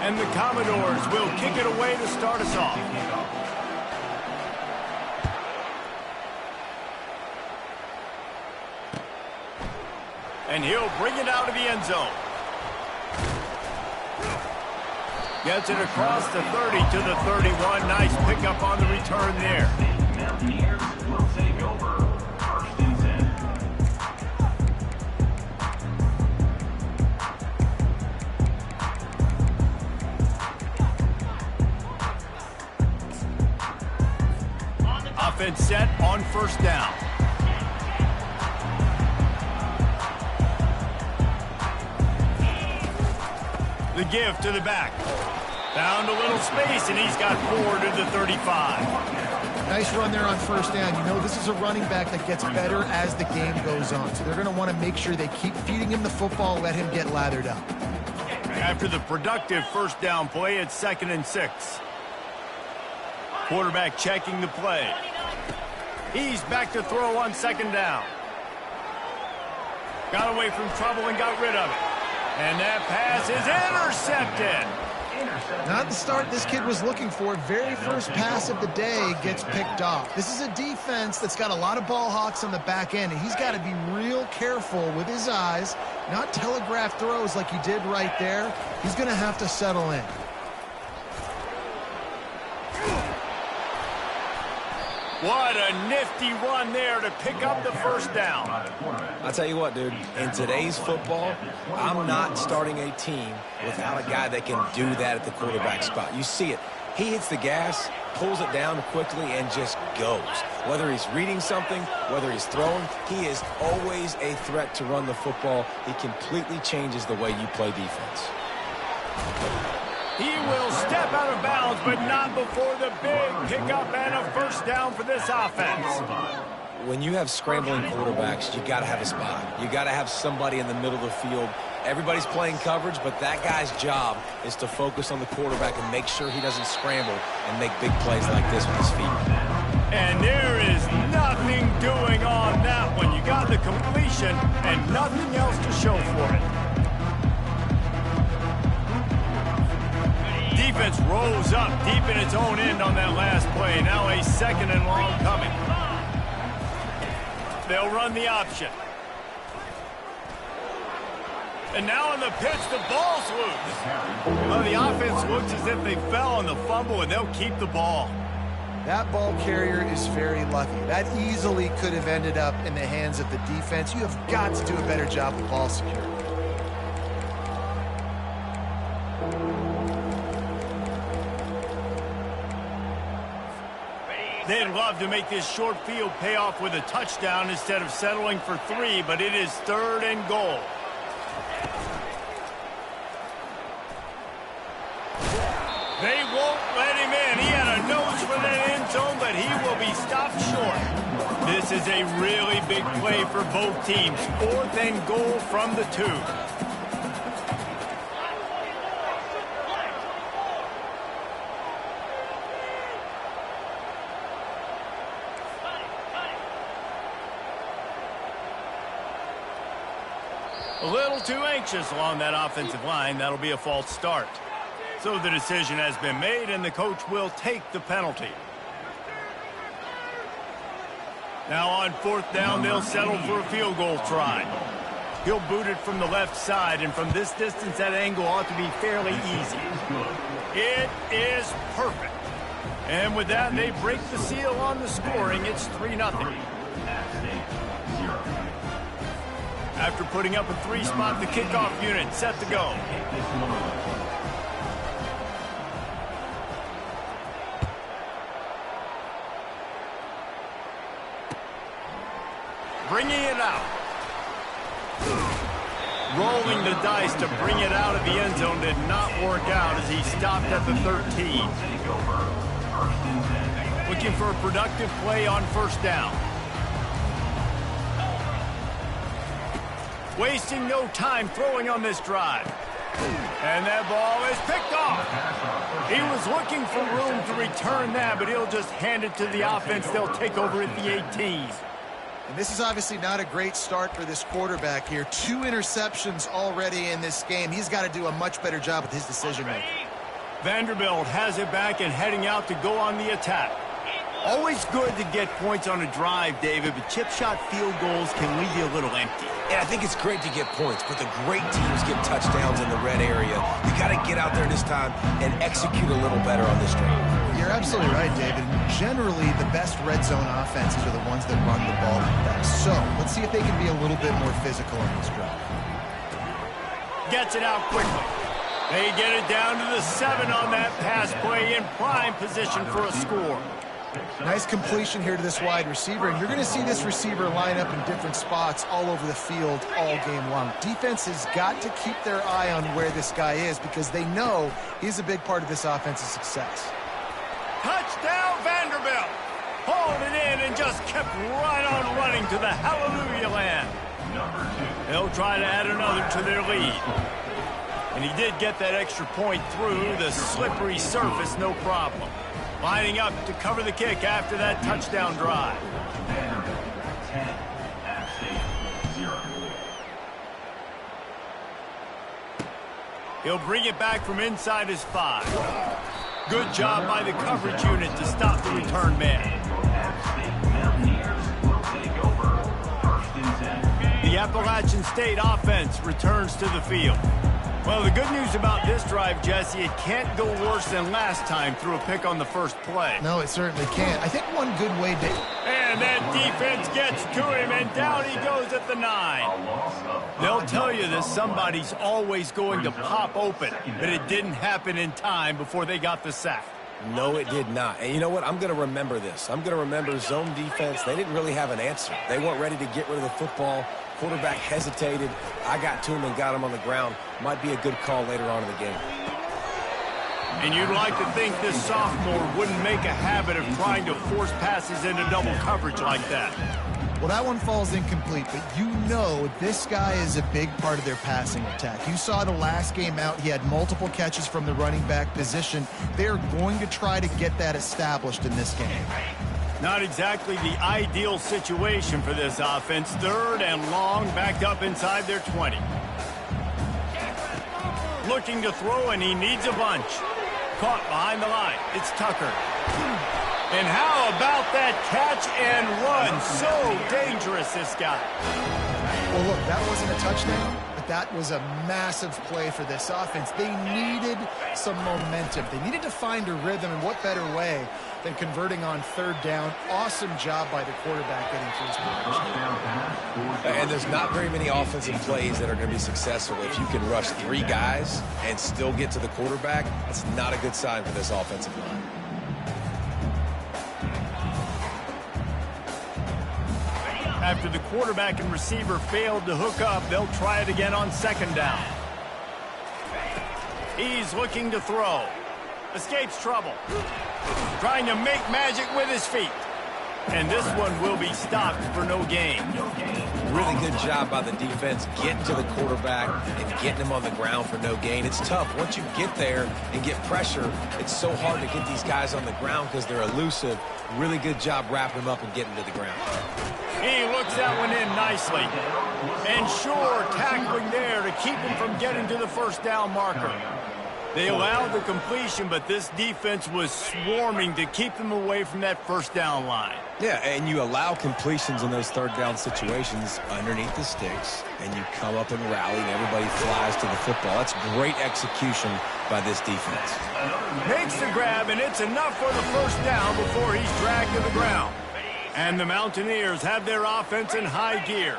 And the Commodores will kick it away to start us off. And he'll bring it out of the end zone. Gets it across the 30 to the 31. Nice pickup on the return there. Mountaineers will take over. First and 10. Offense set on first down. The give to the back. Found a little space, and he's got 4 to the 35. Nice run there on first down. You know, this is a running back that gets better as the game goes on. So they're going to want to make sure they keep feeding him the football, let him get lathered up. After the productive first down play, it's 2nd and 6. Quarterback checking the play. He's back to throw on 2nd down. Got away from trouble and got rid of it. And that pass is intercepted. Not the start this kid was looking for. Very first pass of the day gets picked off. This is a defense that's got a lot of ball hawks on the back end, and he's got to be real careful with his eyes, not telegraph throws like he did right there. He's going to have to settle in. What a nifty run there to pick up the first down. I'll tell you what, dude, in today's football, I'm not starting a team without a guy that can do that at the quarterback spot. You see it. He hits the gas, pulls it down quickly, and just goes. Whether he's reading something, whether he's throwing, he is always a threat to run the football. He completely changes the way you play defense. He will step out of bounds, but not before the big pickup and a first down for this offense. When you have scrambling quarterbacks, you got to have a spot. You got to have somebody in the middle of the field. Everybody's playing coverage, but that guy's job is to focus on the quarterback and make sure he doesn't scramble and make big plays like this with his feet. And there is nothing doing on that one. You got the completion and nothing else to show for it. Defense rolls up deep in its own end on that last play. Now a 2nd and long coming. They'll run the option. And now on the pitch, the ball's loose. Well, the offense looks as if they fell on the fumble, and they'll keep the ball. That ball carrier is very lucky. That easily could have ended up in the hands of the defense. You have got to do a better job with ball security. They'd love to make this short field pay off with a touchdown instead of settling for 3, but it is 3rd and goal. They won't let him in. He had a nose for that end zone, but he will be stopped short. This is a really big play for both teams. 4th and goal from the 2. A little too anxious along that offensive line. That'll be a false start. So the decision has been made, and the coach will take the penalty. Now on 4th down, they'll settle for a field goal try. He'll boot it from the left side, and from this distance, that angle ought to be fairly easy. It is perfect. And with that, they break the seal on the scoring. It's 3-0. After putting up a 3-spot, the kickoff unit set to go. Bringing it out. Rolling the dice to bring it out of the end zone did not work out as he stopped at the 13. Looking for a productive play on first down. Wasting no time throwing on this drive. And that ball is picked off. He was looking for room to return that, but he'll just hand it to the offense. They'll take over at the 18. And this is obviously not a great start for this quarterback here. 2 interceptions already in this game. He's got to do a much better job with his decision-making. Vanderbilt has it back and heading out to go on the attack. Always good to get points on a drive, David, but chip shot field goals can leave you a little empty. Yeah, I think it's great to get points, but the great teams get touchdowns in the red area. You got to get out there this time and execute a little better on this drive. You're absolutely right, David. Generally, the best red zone offenses are the ones that run the ball the best. So, let's see if they can be a little bit more physical on this drive. Gets it out quickly. They get it down to the 7 on that pass play in prime position for a score. Nice completion here to this wide receiver, and you're going to see this receiver line up in different spots all over the field all game long. Defense has got to keep their eye on where this guy is because they know he's a big part of this offense's success. Touchdown, Vanderbilt! Hauled it in and just kept right on running to the hallelujah land. They'll try to add another to their lead. And he did get that extra point through the slippery surface, no problem. Lining up to cover the kick after that touchdown drive. 10, App State 0. He'll bring it back from inside his 5. Good job by the coverage unit to stop the return man. App State Mountaineers will take over 1st and 10. The Appalachian State offense returns to the field. Well, the good news about this drive, Jesse, it can't go worse than last time through a pick on the first play. No, it certainly can't. I think one good way to... And that defense gets to him, and down he goes at the 9. They'll tell you that somebody's always going to pop open, but it didn't happen in time before they got the sack. No, it did not. And you know what? I'm going to remember this. I'm going to remember zone defense. They didn't really have an answer. They weren't ready to get rid of the football. Quarterback hesitated. I got to him and got him on the ground. Might be a good call later on in the game. And you'd like to think this sophomore wouldn't make a habit of trying to force passes into double coverage like that. Well, that one falls incomplete, but you know this guy is a big part of their passing attack. You saw the last game out, he had multiple catches from the running back position. They're going to try to get that established in this game. Not exactly the ideal situation for this offense. 3rd and long, backed up inside their 20. Looking to throw, and he needs a bunch. Caught behind the line. It's Tucker. And how about that catch and run? So dangerous, this guy. Well, look, that wasn't a touchdown, but that was a massive play for this offense. They needed some momentum. They needed to find a rhythm, and what better way than converting on 3rd down. Awesome job by the quarterback getting through his progression. And there's not very many offensive plays that are going to be successful. If you can rush 3 guys and still get to the quarterback, that's not a good sign for this offensive line. After the quarterback and receiver failed to hook up, they'll try it again on 2nd down. He's looking to throw. Escapes trouble. Trying to make magic with his feet. And this one will be stopped for no gain. Really good job by the defense getting to the quarterback and getting him on the ground for no gain. It's tough. Once you get there and get pressure, it's so hard to get these guys on the ground because they're elusive. Really good job wrapping them up and getting to the ground. He looks that one in nicely. And sure, tackling there to keep him from getting to the 1st down marker. They allowed the completion, but this defense was swarming to keep them away from that 1st down line. Yeah, and you allow completions in those 3rd down situations underneath the sticks, and you come up and rally, and everybody flies to the football. That's great execution by this defense. Makes the grab, and it's enough for the 1st down before he's dragged to the ground. And the Mountaineers have their offense in high gear.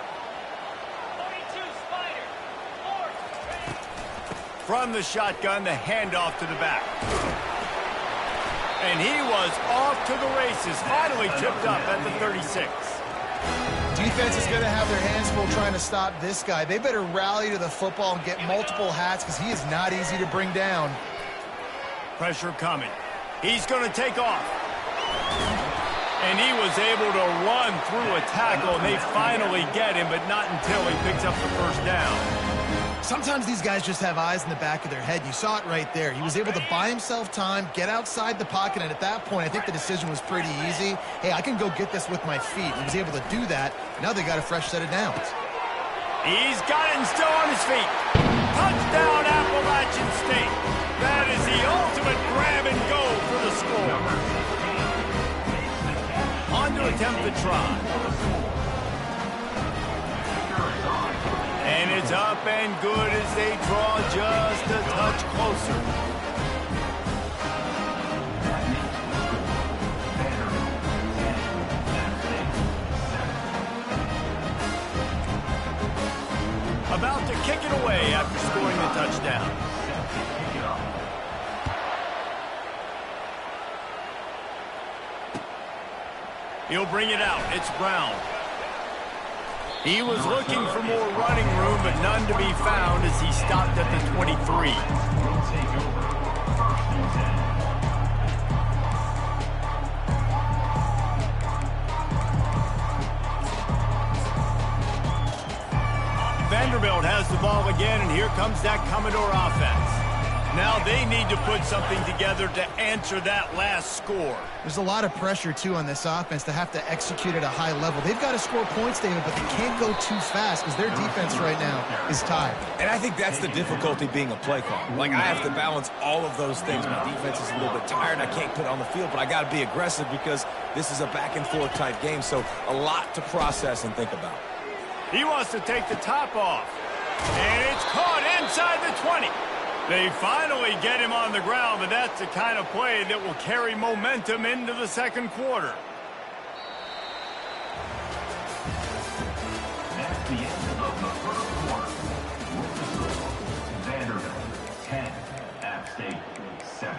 From the shotgun, the handoff to the back. And he was off to the races, finally tipped up at the 36. Defense is going to have their hands full trying to stop this guy. They better rally to the football and get multiple hats because he is not easy to bring down. Pressure coming. He's going to take off. And he was able to run through a tackle, and they finally get him, but not until he picks up the 1st down. Sometimes these guys just have eyes in the back of their head. You saw it right there. He was able to buy himself time, get outside the pocket, and at that point, I think the decision was pretty easy. Hey, I can go get this with my feet. He was able to do that. Now they got a fresh set of downs. He's got it and still on his feet. Touchdown, Appalachian State. That is the ultimate to attempt the try. And it's up and good as they draw just a touch closer. About to kick it away after scoring the touchdown. He'll bring it out. It's Brown. He was looking for more running room, but none to be found as he stopped at the 23. Vanderbilt has the ball again, and here comes that Commodore offense. Now they need to put something together to answer that last score. There's a lot of pressure, too, on this offense to have to execute at a high level. They've got to score points, David, but they can't go too fast because their defense right now is tired. And I think that's the difficulty being a play caller. Like, I have to balance all of those things. My defense is a little bit tired. I can't put it on the field, but I got to be aggressive because this is a back-and-forth type game, so a lot to process and think about. He wants to take the top off. And it's caught inside the 20. They finally get him on the ground, but that's the kind of play that will carry momentum into the second quarter. That's the end of the first quarter. Vanderbilt 10, App State 7.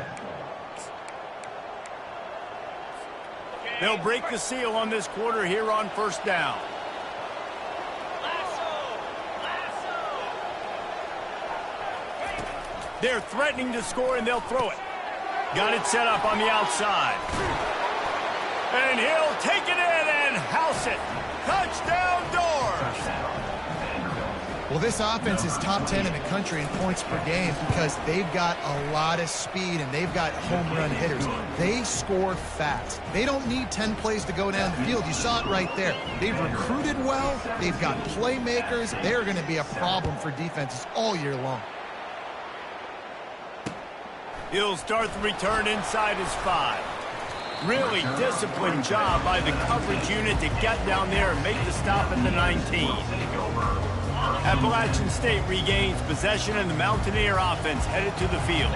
They'll break the seal on this quarter here on first down. They're threatening to score, and they'll throw it. Got it set up on the outside. And he'll take it in and house it. Touchdown, Doors. Well, this offense is top 10 in the country in points per game because they've got a lot of speed and they've got home run hitters. They score fast. They don't need 10 plays to go down the field. You saw it right there. They've recruited well. They've got playmakers. They're going to be a problem for defenses all year long. He'll start the return inside his 5. Really disciplined job by the coverage unit to get down there and make the stop at the 19. Appalachian State regains possession, and the Mountaineer offense headed to the field.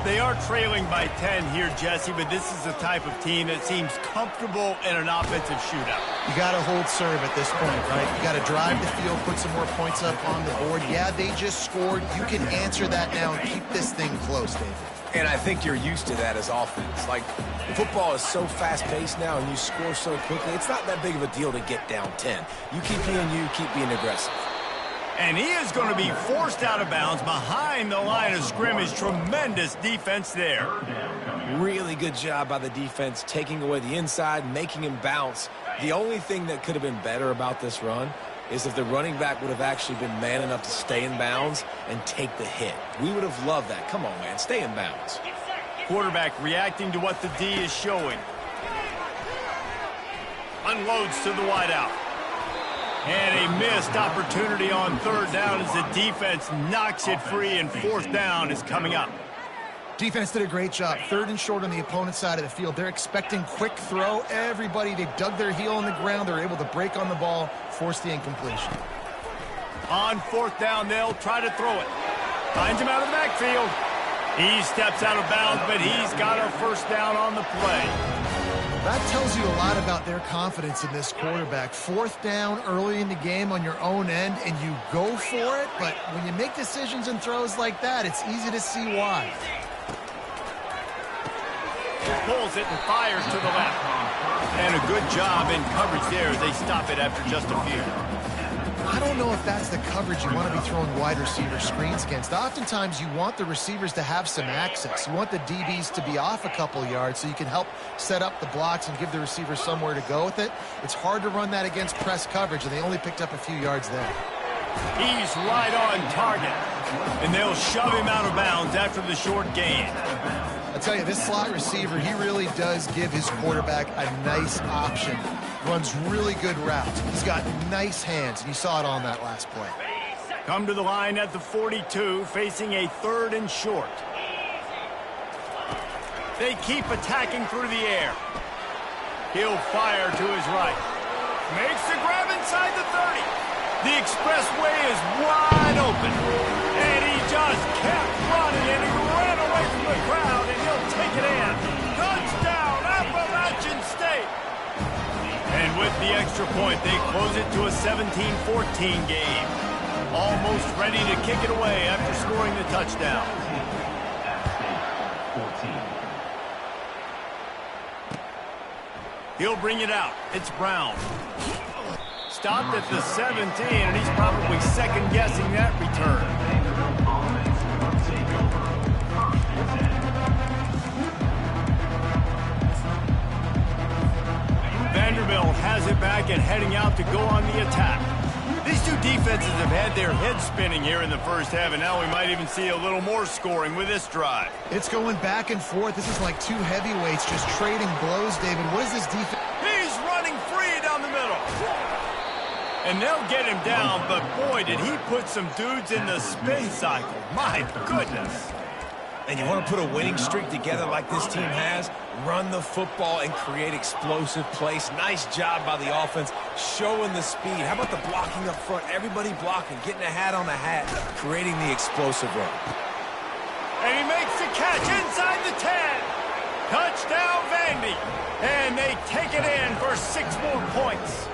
They are trailing by 10 here, Jesse, but this is the type of team that seems comfortable in an offensive shootout. You got to hold serve at this point, right? You got to drive the field, put some more points up on the board. Yeah, they just scored. You can answer that now and keep this thing close, David. And I think you're used to that as offense. Like, football is so fast-paced now and you score so quickly, it's not that big of a deal to get down 10. You keep being you, keep being aggressive. And he is going to be forced out of bounds behind the line of scrimmage. Tremendous defense there. Really good job by the defense, taking away the inside, making him bounce. The only thing that could have been better about this run is if the running back would have actually been man enough to stay in bounds and take the hit. We would have loved that. Come on, man, stay in bounds. Quarterback reacting to what the D is showing. Unloads to the wideout. And a missed opportunity on third down as the defense knocks it free, and fourth down is coming up. Defense did a great job. Third and short on the opponent's side of the field. They're expecting quick throw. Everybody, they dug their heel in the ground. They're able to break on the ball, force the incompletion. On fourth down, they'll try to throw it. Finds him out of the backfield. He steps out of bounds, but he's got a first down on the play. That tells you a lot about their confidence in this quarterback. Fourth down early in the game on your own end, and you go for it, but when you make decisions and throws like that, it's easy to see why. Pulls it and fires to the left. And a good job in coverage there as they stop it after just a few. I don't know if that's the coverage you want to be throwing wide receiver screens against. Oftentimes, you want the receivers to have some access. You want the DBs to be off a couple yards so you can help set up the blocks and give the receiver somewhere to go with it. It's hard to run that against press coverage, and they only picked up a few yards there. He's right on target. And they'll shove him out of bounds after the short gain. I tell you, this slot receiver, he really does give his quarterback a nice option. Runs really good routes. He's got nice hands, and you saw it on that last play. Come to the line at the 42, facing a third and short. They keep attacking through the air. He'll fire to his right. Makes the grab inside the 30. The expressway is wide open. And he just kept running, and he ran away from the crowd, and he'll take it in. Touchdown, Appalachian State. And with the extra point, they close it to a 17-14 game. Almost ready to kick it away after scoring the touchdown. He'll bring it out. It's Brown. Stopped at the 17, and he's probably second-guessing that return. Vanderbilt has it back and heading out to go on the attack. These two defenses have had their heads spinning here in the first half, and now we might even see a little more scoring with this drive. It's going back and forth. This is like two heavyweights just trading blows, David. What is this defense? He's running free down the middle. And they'll get him down, but boy, did he put some dudes in the spin cycle. My goodness. And you want to put a winning streak together like this team has, run the football and create explosive plays. Nice job by the offense, showing the speed. How about the blocking up front? Everybody blocking, getting a hat on a hat, creating the explosive run. And he makes the catch inside the 10. Touchdown, Vandy. And they take it in for 6 more points.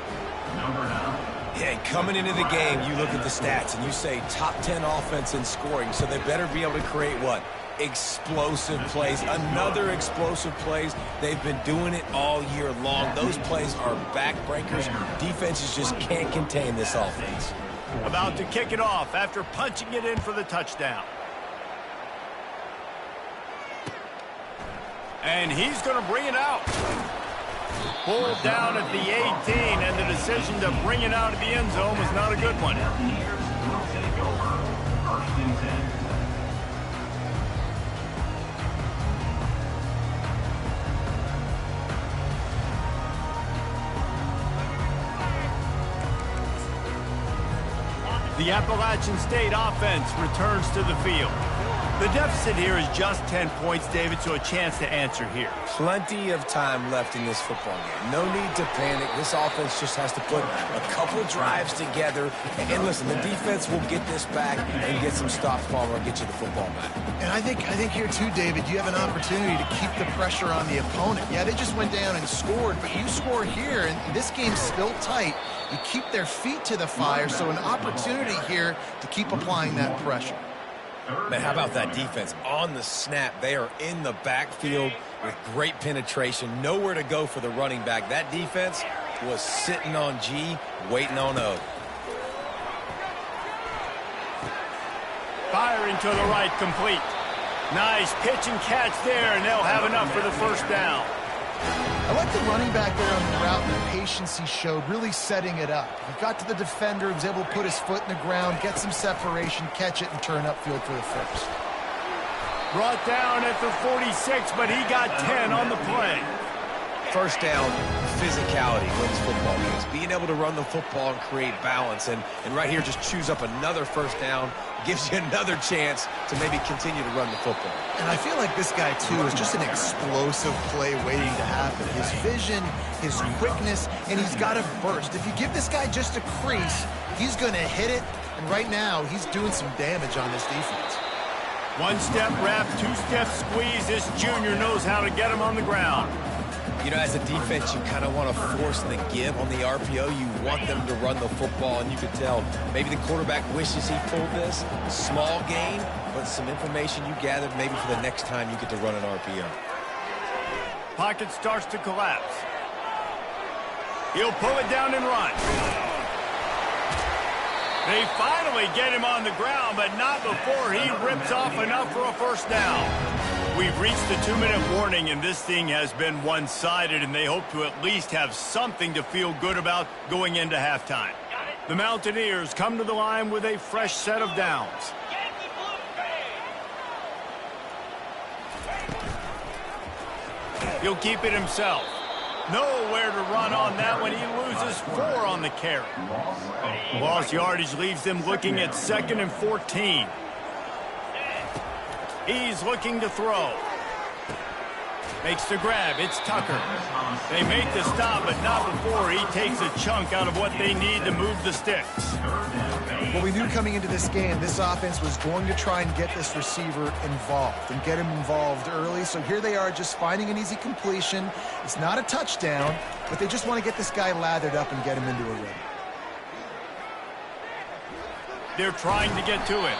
Yeah, coming into the game, you look at the stats and you say top 10 offense in scoring, so they better be able to create what? Explosive plays. Another explosive plays. They've been doing it all year long. Those plays are backbreakers. Defenses just can't contain this offense. About to kick it off after punching it in for the touchdown. And he's going to bring it out. Pulled down at the 18, and the decision to bring it out of the end zone was not a good one. The Appalachian State offense returns to the field. The deficit here is just 10 points, David, so a chance to answer here. Plenty of time left in this football game. No need to panic. This offense just has to put a couple drives together. And listen, the defense will get this back and get some stops, Palmer, and get you the football back. And I think here, too, David, you have an opportunity to keep the pressure on the opponent. Yeah, they just went down and scored, but you score here, and this game's still tight. You keep their feet to the fire, so an opportunity here to keep applying that pressure. Man, how about that defense? On the snap, they are in the backfield with great penetration. Nowhere to go for the running back. That defense was sitting on G, waiting on O. Firing to the right, complete. Nice pitch and catch there, and they'll have enough for the first down. I like the running back there on the route and the patience he showed, really setting it up. He got to the defender, was able to put his foot in the ground, get some separation, catch it, and turn upfield for the first. Brought down at the 46, but he got 10 on the play. First down, physicality wins football games. Being able to run the football and create balance. And right here, just choose up another first down. Gives you another chance to maybe continue to run the football. And I feel like this guy, too, is just an explosive play waiting to happen. His vision, his quickness, and he's got a burst. If you give this guy just a crease, he's going to hit it. And right now, he's doing some damage on this defense. One-step wrap, two-step squeeze. This junior knows how to get him on the ground. You know, as a defense, you kind of want to force the give on the RPO. You want them to run the football, and you can tell maybe the quarterback wishes he pulled this. Small gain, but some information you gathered maybe for the next time you get to run an RPO. Pocket starts to collapse. He'll pull it down and run. They finally get him on the ground, but not before he rips off enough for a first down. We've reached the 2-minute warning, and this thing has been one-sided, and they hope to at least have something to feel good about going into halftime. The Mountaineers come to the line with a fresh set of downs. He'll keep it himself. Nowhere to run on that one. He loses 4 on the carry. Lost yardage leaves them looking at 2nd and 14. He's looking to throw. Makes the grab. It's Tucker. They make the stop, but not before he takes a chunk out of what they need to move the sticks. Well, we knew coming into this game, this offense was going to try and get this receiver involved and get him involved early. So here they are just finding an easy completion. It's not a touchdown, but they just want to get this guy lathered up and get him into a rhythm. They're trying to get to him.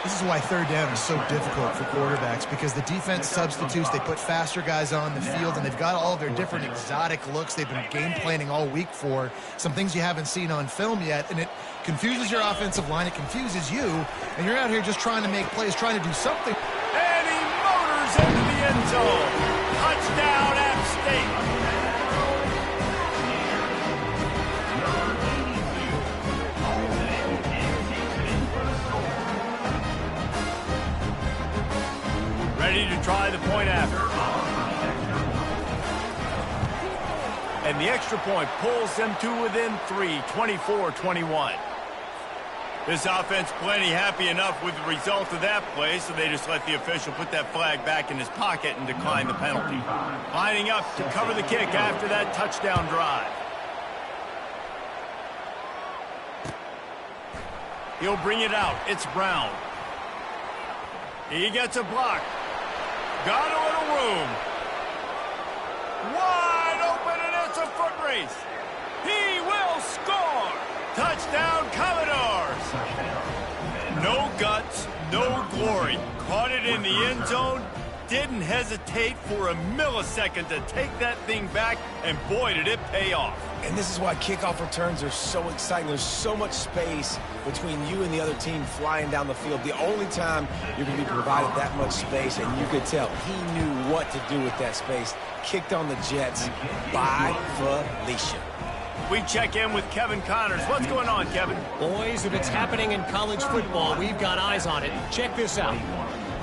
This is why third down is so difficult for quarterbacks, because the defense substitutes. They put faster guys on the field, and they've got all their different exotic looks they've been game planning all week for, some things you haven't seen on film yet, and it confuses your offensive line. It confuses you, and you're out here just trying to make plays, trying to do something. And he motors into the end zone. Touchdown, App State. Ready to try the point after. And the extra point pulls them to within 3, 24-21. This offense plenty happy enough with the result of that play, so they just let the official put that flag back in his pocket and decline the penalty. Lining up to cover the kick after that touchdown drive. He'll bring it out. It's Brown. He gets a block. Got a little room. Wide open, and it's a foot race. He will score. Touchdown, Commodores. No guts, no glory. Caught it in the end zone. Didn't hesitate for a millisecond to take that thing back, and boy, did it pay off. And this is why kickoff returns are so exciting. There's so much space between you and the other team flying down the field. The only time you're going to be provided that much space, and you could tell he knew what to do with that space. Kicked on the Jets by Felicia. We check in with Kevin Connors. What's going on, Kevin? Boys, if it's happening in college football, we've got eyes on it. Check this out.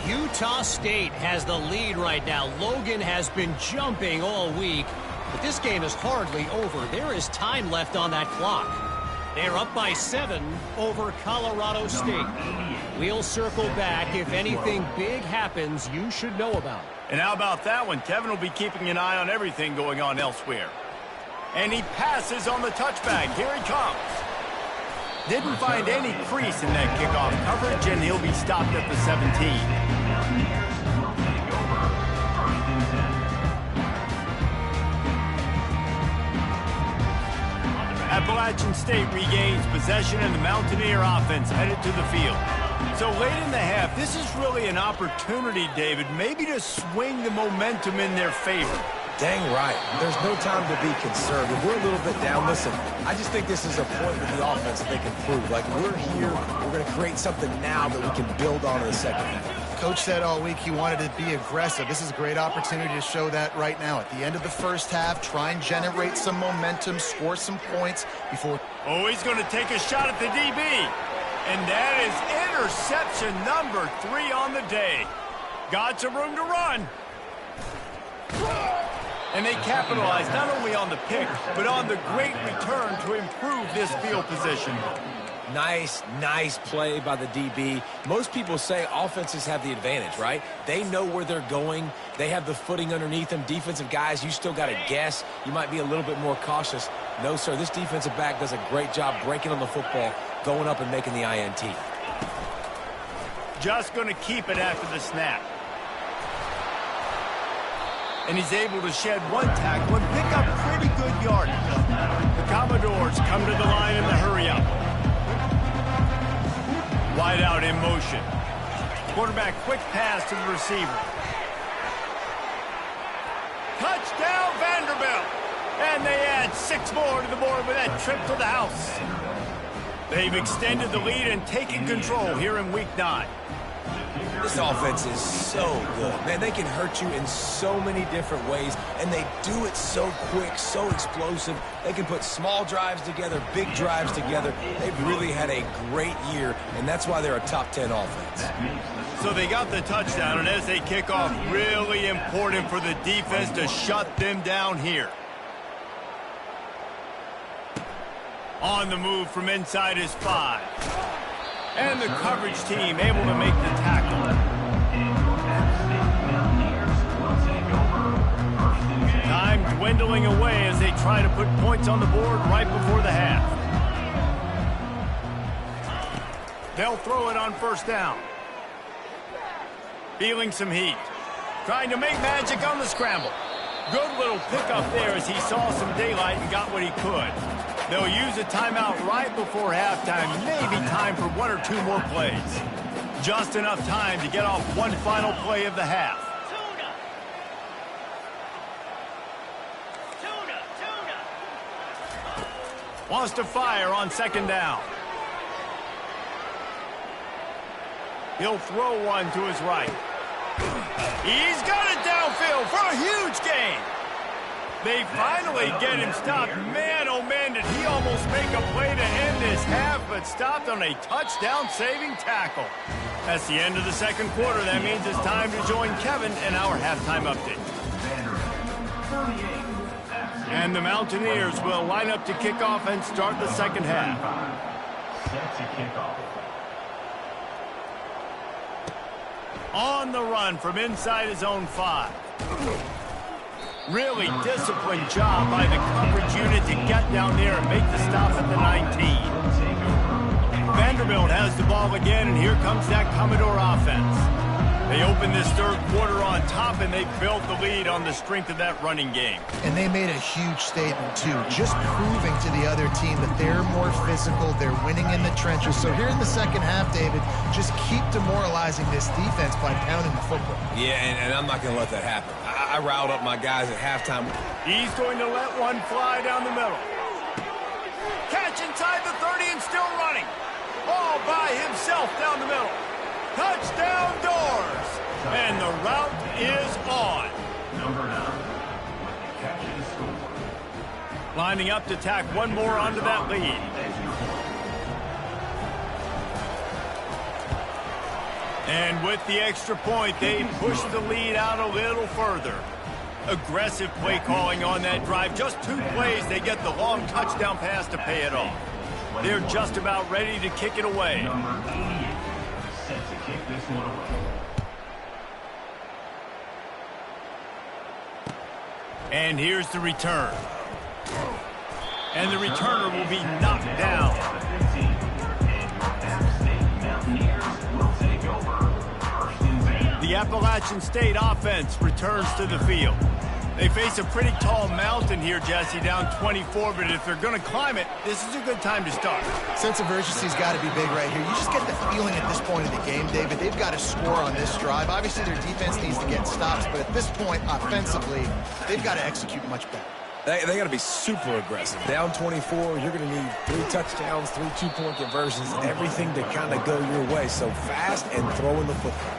Utah State has the lead right now. Logan has been jumping all week, but this game is hardly over. There is time left on that clock. They're up by 7 over Colorado State. We'll circle back if anything big happens you should know about. And how about that one? Kevin will be keeping an eye on everything going on elsewhere. And he passes on the touchback. Here he comes. Didn't find any crease in that kickoff coverage, and he'll be stopped at the 17. Appalachian State regains possession, and the Mountaineer offense headed to the field. So late in the half, this is really an opportunity, David, maybe to swing the momentum in their favor. Dang right. There's no time to be conservative. We're a little bit down. Listen, I just think this is a point with the offense that they can prove. Like, we're here, we're going to create something now that we can build on in the second half. Coach said all week he wanted to be aggressive. This is a great opportunity to show that right now. At the end of the first half, try and generate some momentum, score some points before... Oh, he's going to take a shot at the DB. And that is interception number 3 on the day. Got some room to run. And they capitalize not only on the pick, but on the great return to improve this field position. Nice play by the DB. Most people say offenses have the advantage, right? They know where they're going. They have the footing underneath them. Defensive guys, you still got to guess. You might be a little bit more cautious. No, sir, this defensive back does a great job breaking on the football, going up and making the INT. Just going to keep it after the snap. And he's able to shed one tackle and pick up pretty good yardage. The Commodores come to the line in the hurry-up. Wide out in motion. Quarterback quick pass to the receiver. Touchdown Vanderbilt. And they add 6 more to the board with that trip to the house. They've extended the lead and taken control here in Week 9. This offense is so good. Man, they can hurt you in so many different ways, and they do it so quick, so explosive. They can put small drives together, big drives together. They've really had a great year, and that's why they're a top 10 offense. So they got the touchdown, and as they kick off, really important for the defense to shut them down here. On the move from inside his 5. And the coverage team able to make the tackle. dwindling away as they try to put points on the board right before the half. They'll throw it on first down. Feeling some heat. Trying to make magic on the scramble. Good little pickup there as he saw some daylight and got what he could. They'll use a timeout right before halftime. Maybe time for one or two more plays. Just enough time to get off one final play of the half. Wants to fire on second down. He'll throw one to his right. He's got it downfield for a huge gain. They finally get him stopped. Man, oh man, did he almost make a play to end this half, but stopped on a touchdown-saving tackle. That's the end of the second quarter. That means it's time to join Kevin in our halftime update. And the Mountaineers will line up to kick off and start the second half. Set to kick off. On the run from inside his own 5. Really disciplined job by the coverage unit to get down there and make the stop at the 19. Vanderbilt has the ball again, and here comes that Commodore offense. They open this third quarter on top, and they built the lead on the strength of that running game. And they made a huge statement, too, just proving to the other team that they're more physical, they're winning in the trenches. So here in the second half, David, just keep demoralizing this defense by pounding the football. Yeah, and I'm not going to let that happen. I riled up my guys at halftime. He's going to let one fly down the middle. Catch inside the 30 and still running. All by himself down the middle. Touchdown Doors! And the route is on. Number 9 with the catch and score. Lining up to tack one more onto that lead. And with the extra point, they push the lead out a little further. Aggressive play calling on that drive. Just 2 plays, they get the long touchdown pass to pay it off. They're just about ready to kick it away. Number 88 set to kick this one away. And here's the return. And the returner will be knocked down. The Appalachian State offense returns to the field. They face a pretty tall mountain here, Jesse, down 24, but if they're going to climb it, this is a good time to start. Sense of urgency's got to be big right here. You just get the feeling at this point in the game, David, they've got to score on this drive. Obviously, their defense needs to get stops, but at this point, offensively, they've got to execute much better. They got to be super aggressive. Down 24, you're going to need 3 touchdowns, 3 two-point conversions, everything to kind of go your way. So fast and throwing the football.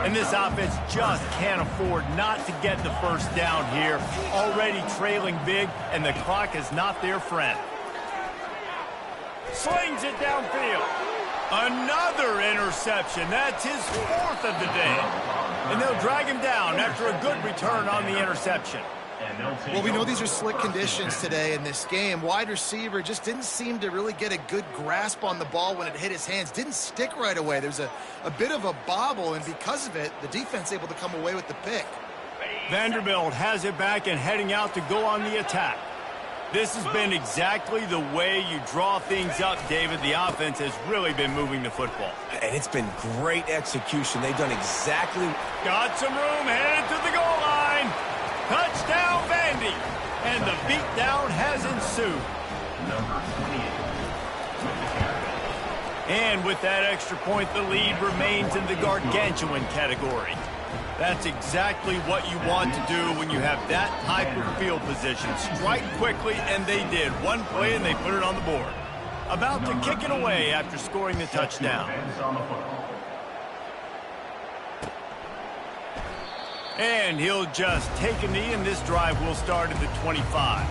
And this offense just can't afford not to get the first down here. Already trailing big, and the clock is not their friend. Slings it downfield. Another interception. That's his 4th of the day. And they'll drag him down after a good return on the interception. Well, we know these are slick conditions today in this game. Wide receiver just didn't seem to really get a good grasp on the ball when it hit his hands. Didn't stick right away. There's a bit of a bobble, and because of it, the defense able to come away with the pick. Vanderbilt has it back and heading out to go on the attack. This has been exactly the way you draw things up, David. The offense has really been moving the football. And it's been great execution. They've done exactly... Got some room, headed to the goal line. Touchdown, Vandy. And the beatdown has ensued. Number 28. And with that extra point, the lead remains in the gargantuan category. That's exactly what you want to do when you have that type of field position. Strike quickly, and they did. One play, and they put it on the board. About to kick it away after scoring the touchdown. And he'll just take a knee, and this drive will start at the 25.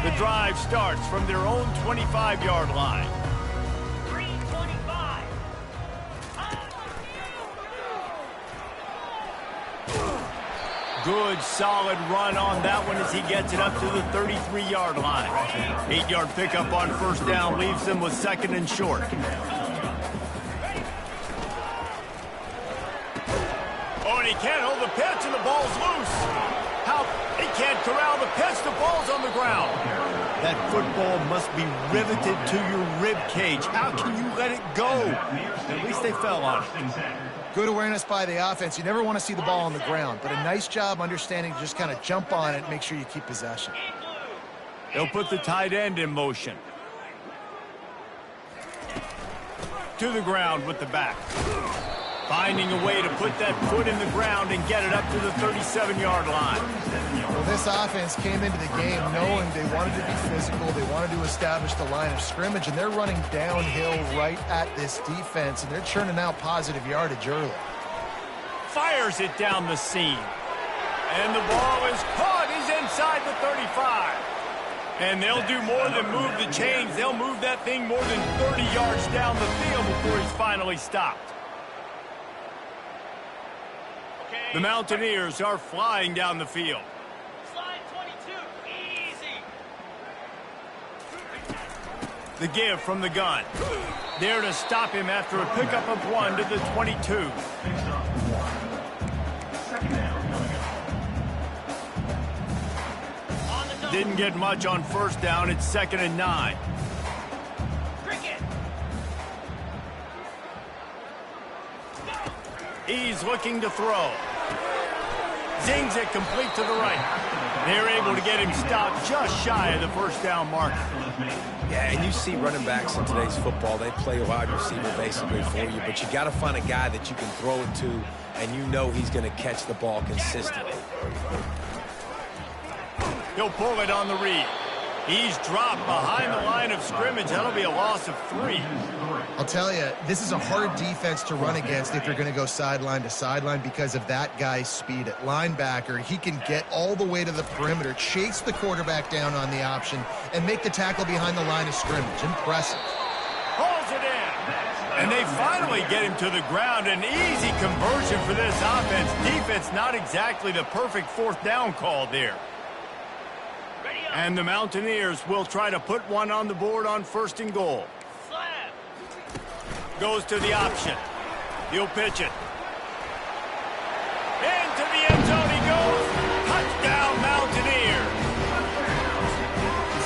The drive starts from their own 25-yard line. 325. Good, solid run on that one as he gets it up to the 33-yard line. 8-yard pickup on first down leaves them with second and short. Oh, and he can't hold the pitch, and the ball's loose. How? He can't corral the pitch. The ball's on the ground. That football must be riveted to your rib cage. How can you let it go? At least they fell on it. Good awareness by the offense. You never want to see the ball on the ground, but a nice job understanding to just kind of jump on it and make sure you keep possession. They'll put the tight end in motion. To the ground with the back. Finding a way to put that foot in the ground and get it up to the 37-yard line. Well, this offense came into the game knowing they wanted to be physical, they wanted to establish the line of scrimmage, and they're running downhill right at this defense, and they're churning out positive yardage early. Fires it down the seam. And the ball is caught. He's inside the 35. And they'll do more than move the chains. They'll move that thing more than 30 yards down the field before he's finally stopped. The Mountaineers are flying down the field. Slide 22, easy. The give from the gun. There to stop him after a pickup of 1 to the 22. Didn't get much on first down. It's 2nd and 9. Cricket. He's looking to throw. Zings it complete to the right. They're able to get him stopped just shy of the first down marker. Yeah, and you see running backs in today's football, they play a wide receiver basically for you, but you got to find a guy that you can throw it to, and you know he's going to catch the ball consistently. He'll pull it on the read. He's dropped behind the line of scrimmage. That'll be a loss of 3. I'll tell you, this is a hard defense to run against if you're going to go sideline to sideline because of that guy's speed at linebacker. He can get all the way to the perimeter, chase the quarterback down on the option, and make the tackle behind the line of scrimmage. Impressive. Pulls it in. And they finally get him to the ground. An easy conversion for this offense. Defense not exactly the perfect fourth down call there. And the Mountaineers will try to put one on the board on 1st and goal. Slap. Goes to the option. He'll pitch it. Into the end zone he goes. Touchdown, Mountaineers.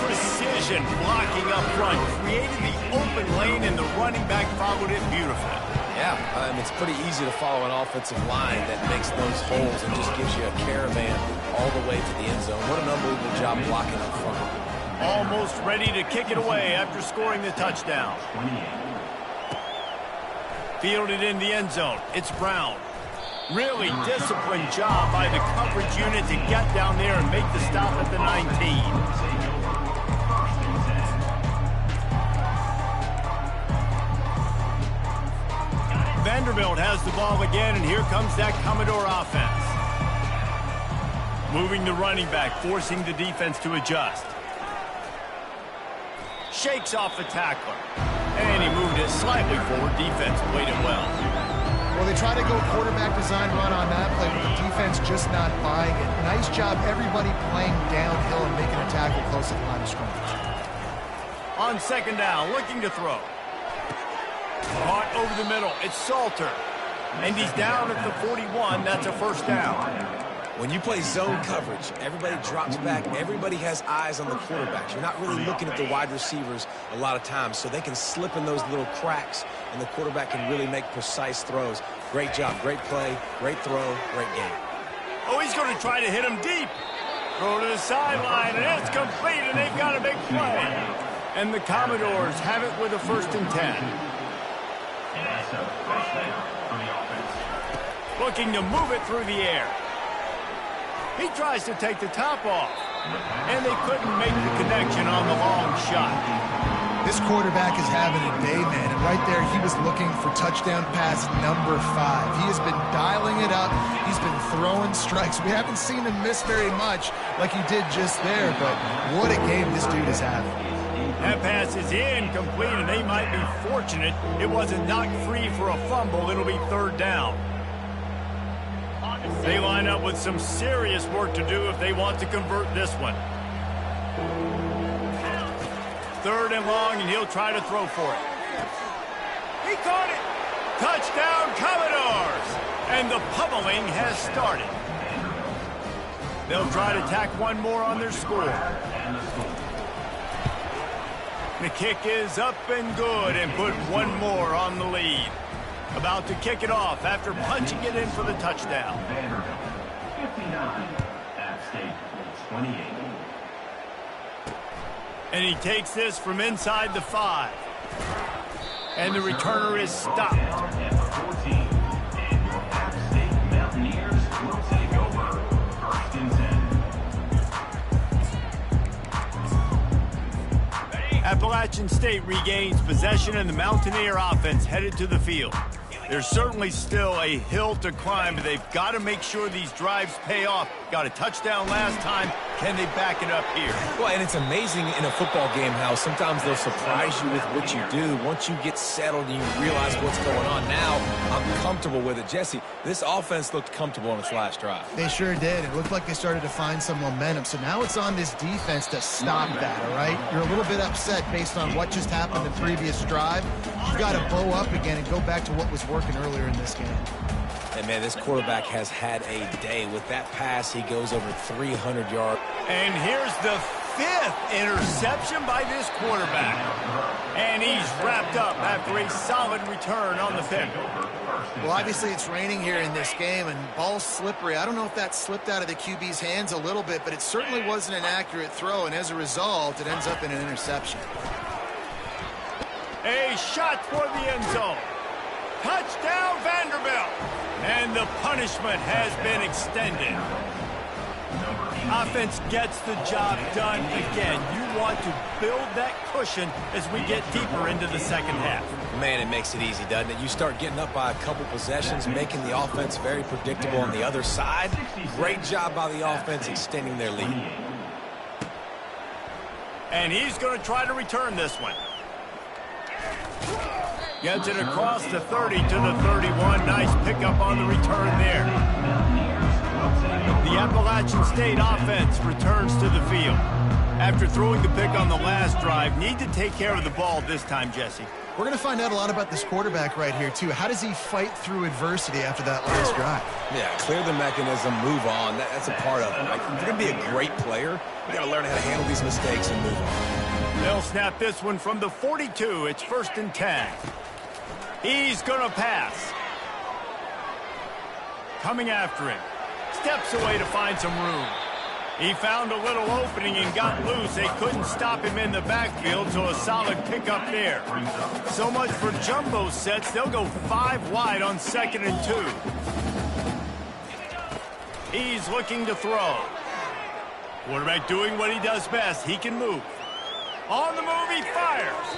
Precision blocking up front. Created the open lane, and the running back followed it beautifully. Yeah, it's pretty easy to follow an offensive line that makes those holes and just gives you a caravan all the way to the end zone. What an unbelievable job blocking up front. Almost ready to kick it away after scoring the touchdown. Fielded in the end zone. It's Brown. Really disciplined job by the coverage unit to get down there and make the stop at the 19. Vanderbilt has the ball again, and here comes that Commodore offense. Moving the running back, forcing the defense to adjust. Shakes off the tackler. And he moved it slightly forward. Defense played it well. Well, they try to go quarterback design run on that play, but the defense just not buying it. Nice job, everybody playing downhill and making a tackle close to the line of scrimmage. On 2nd down, looking to throw. Caught over the middle. It's Salter. And he's down at the 41. That's a 1st down. When you play zone coverage, everybody drops back. Everybody has eyes on the quarterbacks. You're not really looking at the wide receivers a lot of times, so they can slip in those little cracks, and the quarterback can really make precise throws. Great job, great play, great throw, great game. Oh, he's going to try to hit him deep. Throw to the sideline, and it's complete, and they've got a big play. And the Commodores have it with a 1st and 10. Looking to move it through the air. He tries to take the top off, and they couldn't make the connection on the long shot. This quarterback is having a day, man, and right there he was looking for touchdown pass number 5. He has been dialing it up. He's been throwing strikes. We haven't seen him miss very much like he did just there, but what a game this dude is having. That pass is incomplete, and they might be fortunate it wasn't knocked free for a fumble. It'll be 3rd down. On They line up with some serious work to do if they want to convert this one. 3rd and long, and he'll try to throw for it. He caught it! Touchdown, Commodores! And the pummeling has started. They'll try to tack one more on their score. The kick is up and good and put one more on the lead. About to kick it off after punching it in for the touchdown. Vanderbilt, 59. App State, 28. And he takes this from inside the 5. And the returner is stopped. Down at the 14. And your App State Mountaineers will take over 1st and 10. Appalachian State regains possession and the Mountaineer offense headed to the field. There's certainly still a hill to climb, but they've got to make sure these drives pay off. Got a touchdown last time. Can they back it up here? Well, and it's amazing in a football game how sometimes they'll surprise you with what you do. Once you get settled and you realize what's going on now, I'm comfortable with it. Jesse, this offense looked comfortable on its last drive. They sure did. It looked like they started to find some momentum. So now it's on this defense to stop that, all right? You're a little bit upset based on what just happened the previous drive. You've got to bow up again and go back to what was working earlier in this game. And, man, this quarterback has had a day. With that pass, he goes over 300 yards. And here's the 5th interception by this quarterback. And he's wrapped up after a solid return on the pick. Well, obviously it's raining here in this game, and ball's slippery. I don't know if that slipped out of the QB's hands a little bit, but it certainly wasn't an accurate throw, and as a result, it ends up in an interception. A shot toward the end zone. Touchdown, Vanderbilt. And the punishment has been extended. Offense gets the job done again. You want to build that cushion as we get deeper into the second half. Man, it makes it easy, doesn't it? You start getting up by a couple possessions, making the offense very predictable on the other side. Great job by the offense extending their lead. And he's going to try to return this one. Gets it across the 30 to the 31. Nice pickup on the return there. The Appalachian State offense returns to the field. After throwing the pick on the last drive, need to take care of the ball this time, Jesse. We're going to find out a lot about this quarterback right here, too. How does he fight through adversity after that last drive? Yeah, clear the mechanism, move on. That's a part of it. Like, if you're going to be a great player, you got to learn how to handle these mistakes and move on. They'll snap this one from the 42. It's 1st and 10. He's going to pass. Coming after him. Steps away to find some room. He found a little opening and got loose. They couldn't stop him in the backfield, so a solid pickup there. So much for jumbo sets. They'll go 5 wide on 2nd and 2. He's looking to throw. Quarterback doing what he does best. He can move. On the move, he fires.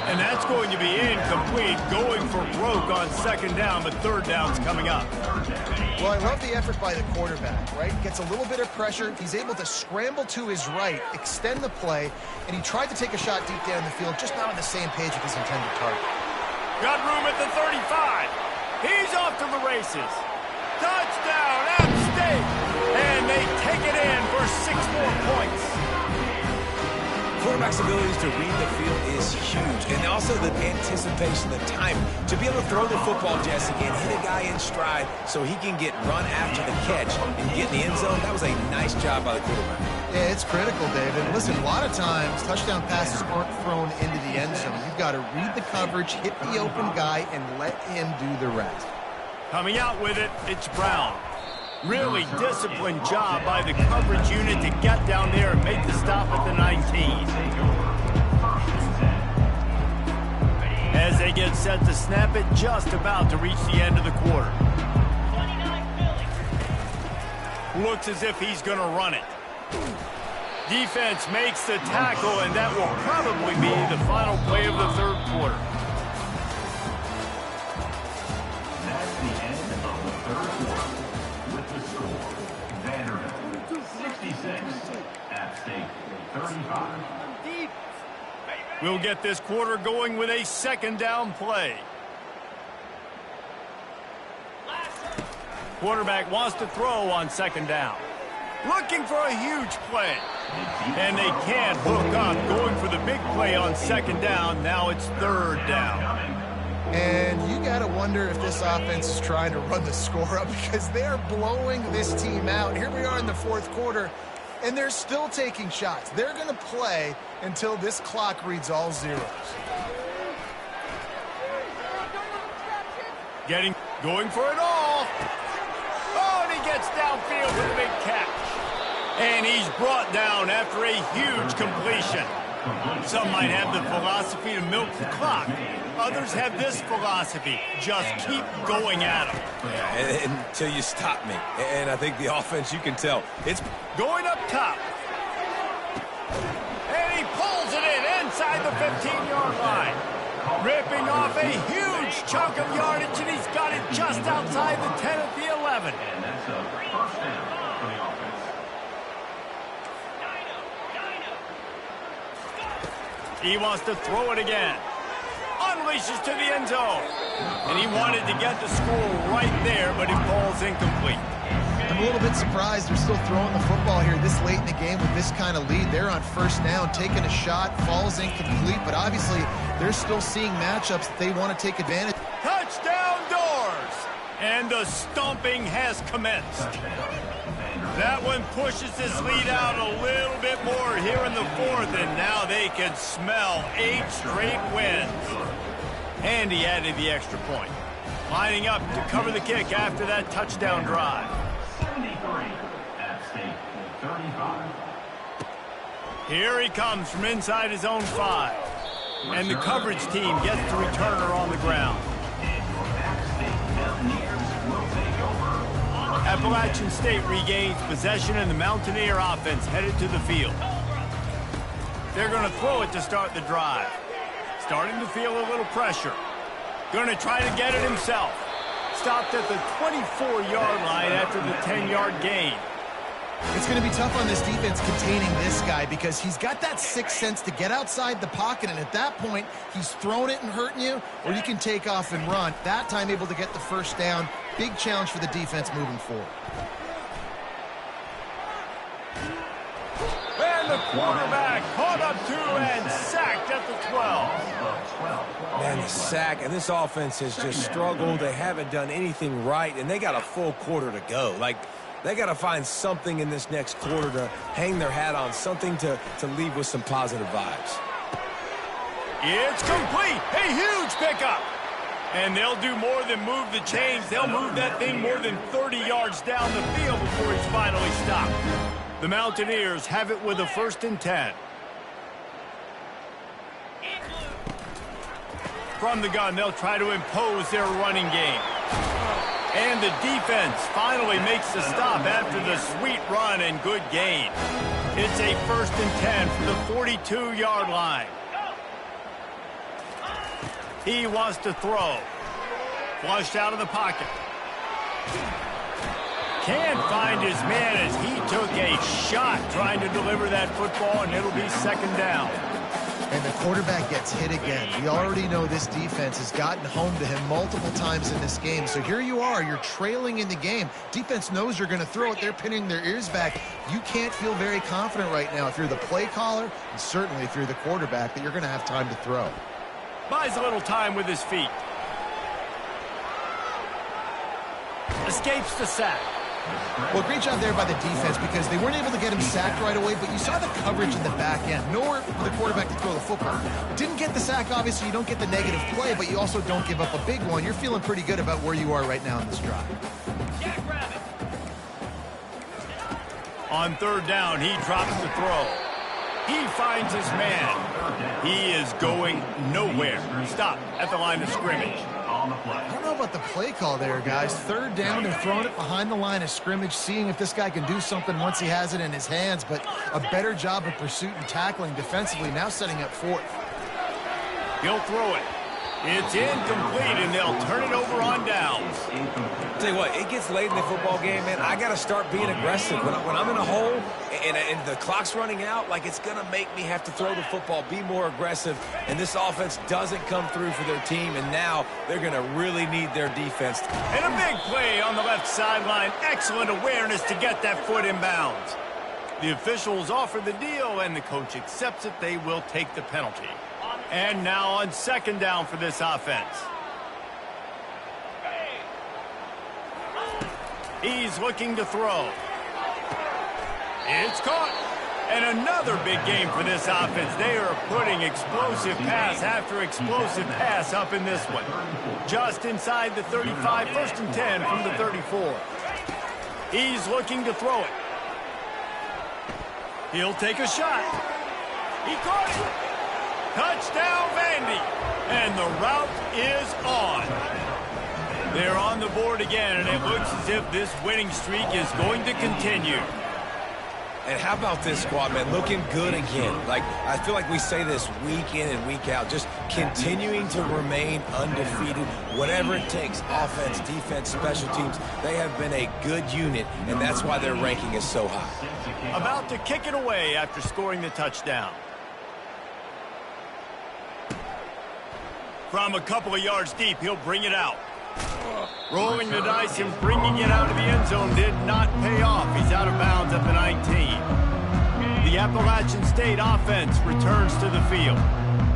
And that's going to be incomplete, going for broke on 2nd down, but 3rd down's coming up. Well, I love the effort by the quarterback, right? Gets a little bit of pressure. He's able to scramble to his right, extend the play, and he tried to take a shot deep down the field, just not on the same page with his intended target. Got room at the 35. He's off to the races. Touchdown, App State. And they take it in for 6 more points. Quarterback's abilities to read the field is huge, and also the anticipation, the time to be able to throw the football, Jesse, and hit a guy in stride so he can get run after the catch and get in the end zone. That was a nice job by the quarterback. Yeah, it's critical, David. Listen, a lot of times touchdown passes aren't thrown into the end zone. You've got to read the coverage, hit the open guy, and let him do the rest. Coming out with it, it's Brown. Really disciplined job by the coverage unit to get down there and make the stop at the 19. As they get set to snap it, just about to reach the end of the quarter. Looks as if he's going to run it. Defense makes the tackle, and that will probably be the final play of the 3rd quarter. That's the end of the 3rd quarter. With the score, Vanderbilt 66, App State 35. We'll get this quarter going with a 2nd down play. quarterback wants to throw on second down. Looking for a huge play. And they can't hook up. Going for the big play on second down. Now it's third down. And you got to wonder if this offense is trying to run the score up because they're blowing this team out. Here we are in the fourth quarter, and they're still taking shots. They're going to play until this clock reads all zeros. Going for it all. Oh, and he gets downfield with a big catch. And he's brought down after a huge completion. Some might have the philosophy to milk the clock. Others have this philosophy. Just keep going at him. Yeah, until you stop me. And I think the offense, you can tell, it's going up top. And he pulls it in inside the 15-yard line. Ripping off a huge chunk of yardage, and he's got it just outside the 10 at the 11. And that's a first down for the offense. He wants to throw it again. Unleashes to the end zone. And he wanted to get the score right there, but it falls incomplete. I'm a little bit surprised they're still throwing the football here this late in the game with this kind of lead. They're on first down, taking a shot, falls incomplete, but obviously they're still seeing matchups that they want to take advantage. Touchdown doors! And the stomping has commenced. That one pushes this lead out a little bit more here in the fourth, and now they can smell 8 straight wins. And he added the extra point. Lining up to cover the kick after that touchdown drive. 73 at State 35. Here he comes from inside his own 5. And the coverage team gets the returner on the ground. Appalachian State regains possession, and the Mountaineer offense headed to the field. They're going to throw it to start the drive. Starting to feel a little pressure. Going to try to get it himself. Stopped at the 24-yard line after the 10-yard gain. It's going to be tough on this defense containing this guy because he's got that sixth sense to get outside the pocket, and at that point, he's throwing it and hurting you, or you can take off and run. That time able to get the first down. Big challenge for the defense moving forward. And the quarterback caught up to and sacked at the 12. Man, the sack, and this offense has just struggled. They haven't done anything right, and they got a full quarter to go. Like, they got to find something in this next quarter to hang their hat on, something to leave with some positive vibes. It's complete. A huge pickup. And they'll do more than move the chains. They'll move that thing more than 30 yards down the field before he's finally stopped. The Mountaineers have it with a 1st and 10. From the gun, they'll try to impose their running game. And the defense finally makes the stop after the sweet run and good gain. It's a 1st and 10 from the 42-yard line. He wants to throw. Flushed out of the pocket. Can't find his man as he took a shot trying to deliver that football, and it'll be 2nd down. And the quarterback gets hit again. We already know this defense has gotten home to him multiple times in this game. So here you are, you're trailing in the game. Defense knows you're going to throw it. They're pinning their ears back. You can't feel very confident right now if you're the play caller, and certainly if you're the quarterback, that you're going to have time to throw. Buys a little time with his feet. Escapes the sack. Well, great job there by the defense because they weren't able to get him sacked right away, but you saw the coverage in the back end. Nowhere for the quarterback to throw the football. Didn't get the sack, obviously. You don't get the negative play, but you also don't give up a big one. You're feeling pretty good about where you are right now in this drive. Jackrabbit. On 3rd down, he drops the throw. He finds his man. He is going nowhere. Stop at the line of scrimmage. I don't know about the play call there, guys. 3rd down, they're throwing it behind the line of scrimmage, seeing if this guy can do something once he has it in his hands, but a better job of pursuit and tackling defensively, now setting up 4th. He'll throw it. It's incomplete, and they'll turn it over on downs. Tell you what, it gets late in the football game, man. I got to start being aggressive. When I'm in a hole and the clock's running out, like, it's going to make me have to throw the football, be more aggressive, and this offense doesn't come through for their team, and now they're going to really need their defense. And a big play on the left sideline. Excellent awareness to get that foot in bounds. The officials offer the deal, and the coach accepts it. They will take the penalty. And now on second down for this offense. He's looking to throw. It's caught. And another big game for this offense. They are putting explosive pass after explosive pass up in this one. Just inside the 35, 1st and 10 from the 34. He's looking to throw it. He'll take a shot. He caught it. Touchdown, Vandy. And the route is on. They're on the board again, and it looks as if this winning streak is going to continue. And how about this squad, man? Looking good again. Like, I feel like we say this week in and week out, just continuing to remain undefeated, whatever it takes, offense, defense, special teams. They have been a good unit, and that's why their ranking is so high. About to kick it away after scoring the touchdown. From a couple of yards deep, he'll bring it out. Rolling the dice and bringing it out of the end zone did not pay off. He's out of bounds at the 19. The Appalachian State offense returns to the field.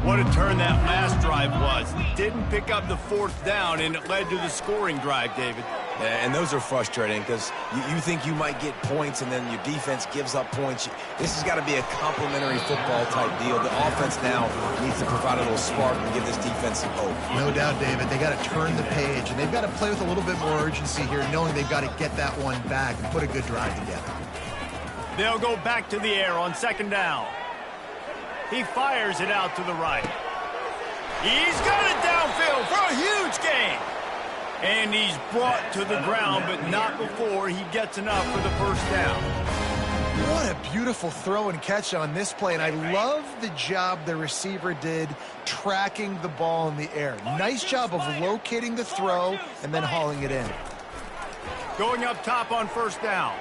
What a turn that last drive was. Didn't pick up the 4th down, and it led to the scoring drive, David. Yeah, and those are frustrating because you think you might get points and then your defense gives up points. This has got to be a complementary football type deal. The offense now needs to provide a little spark and give this defense some hope. No doubt, David. They got to turn the page, and they've got to play with a little bit more urgency here, knowing they've got to get that one back and put a good drive together. They'll go back to the air on second down. He fires it out to the right. He's got it downfield for a huge gain. And he's brought to the ground, but not before he gets enough for the 1st down. What a beautiful throw and catch on this play, and I love the job the receiver did tracking the ball in the air. Nice job of locating the throw and then hauling it in. Going up top on 1st down.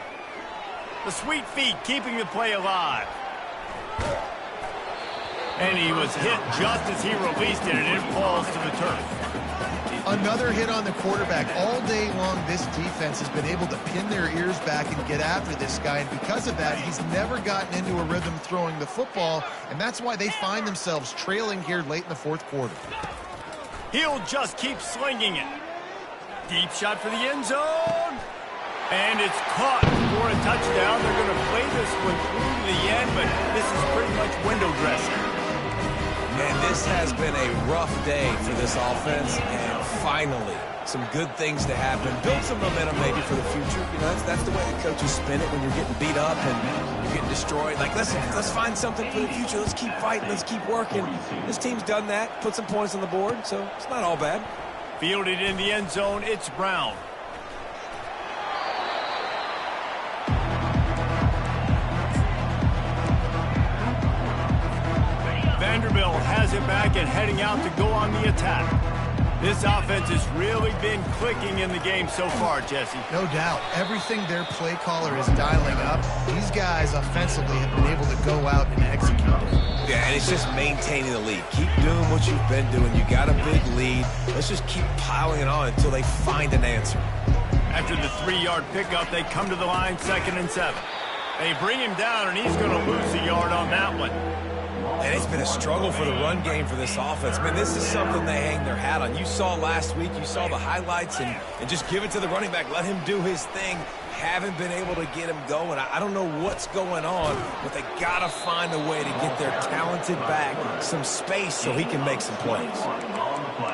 The sweet feet keeping the play alive. And he was hit just as he released it, and it falls to the turf. Another hit on the quarterback. All day long, this defense has been able to pin their ears back and get after this guy, and because of that, he's never gotten into a rhythm throwing the football, and that's why they find themselves trailing here late in the 4th quarter. He'll just keep slinging it. Deep shot for the end zone. And it's caught for a touchdown. They're going to play this one through to the end, but this is pretty much window dressing. And this has been a rough day for this offense, and finally, some good things to happen. Build some momentum maybe for the future. You know, that's the way the coaches spin it when you're getting beat up and you're getting destroyed. Like, let's find something for the future. Let's keep fighting. Let's keep working. This team's done that, put some points on the board, so it's not all bad. Fielded in the end zone, it's Brown. Vanderbilt has it back and heading out to go on the attack. This offense has really been clicking in the game so far, Jesse. No doubt. Everything their play caller is dialing up, these guys offensively have been able to go out and execute it. Yeah, and it's just maintaining the lead. Keep doing what you've been doing. You got a big lead. Let's just keep piling it on until they find an answer. After the 3-yard pickup, they come to the line, 2nd and 7. They bring him down, and he's going to lose a yard on that one. And it's been a struggle for the run game for this offense. Man, this is something they hang their hat on. You saw last week, you saw the highlights, and just give it to the running back. Let him do his thing. Haven't been able to get him going. I don't know what's going on, but they got to find a way to get their talented back some space so he can make some plays.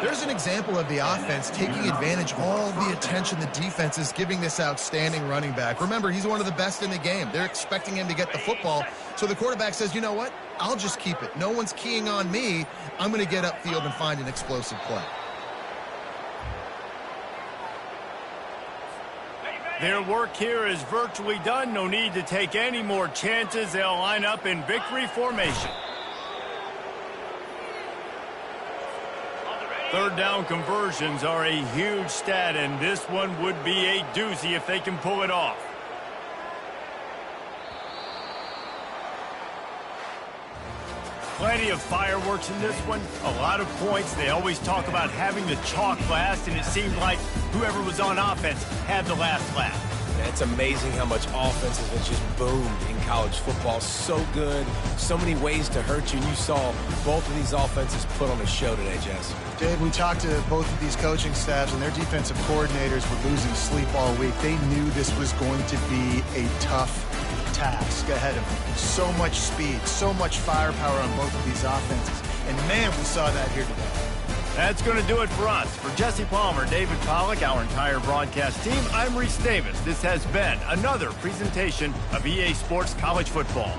There's an example of the offense taking advantage of all the attention the defense is giving this outstanding running back. Remember, he's one of the best in the game. They're expecting him to get the football, so the quarterback says, you know what? I'll just keep it. No one's keying on me. I'm going to get upfield and find an explosive play. Their work here is virtually done. No need to take any more chances. They'll line up in victory formation. Third down conversions are a huge stat, and this one would be a doozy if they can pull it off. Plenty of fireworks in this one, a lot of points. They always talk about having the chalk last, and it seemed like whoever was on offense had the last laugh. It's amazing how much offense has just boomed in college football. So good, so many ways to hurt you. And you saw both of these offenses put on a show today, Jess. Dave, we talked to both of these coaching staffs, and their defensive coordinators were losing sleep all week. They knew this was going to be a tough task ahead of them. So much speed, so much firepower on both of these offenses. And, man, we saw that here today. That's going to do it for us. For Jesse Palmer, David Pollack, our entire broadcast team, I'm Reese Davis. This has been another presentation of EA Sports College Football.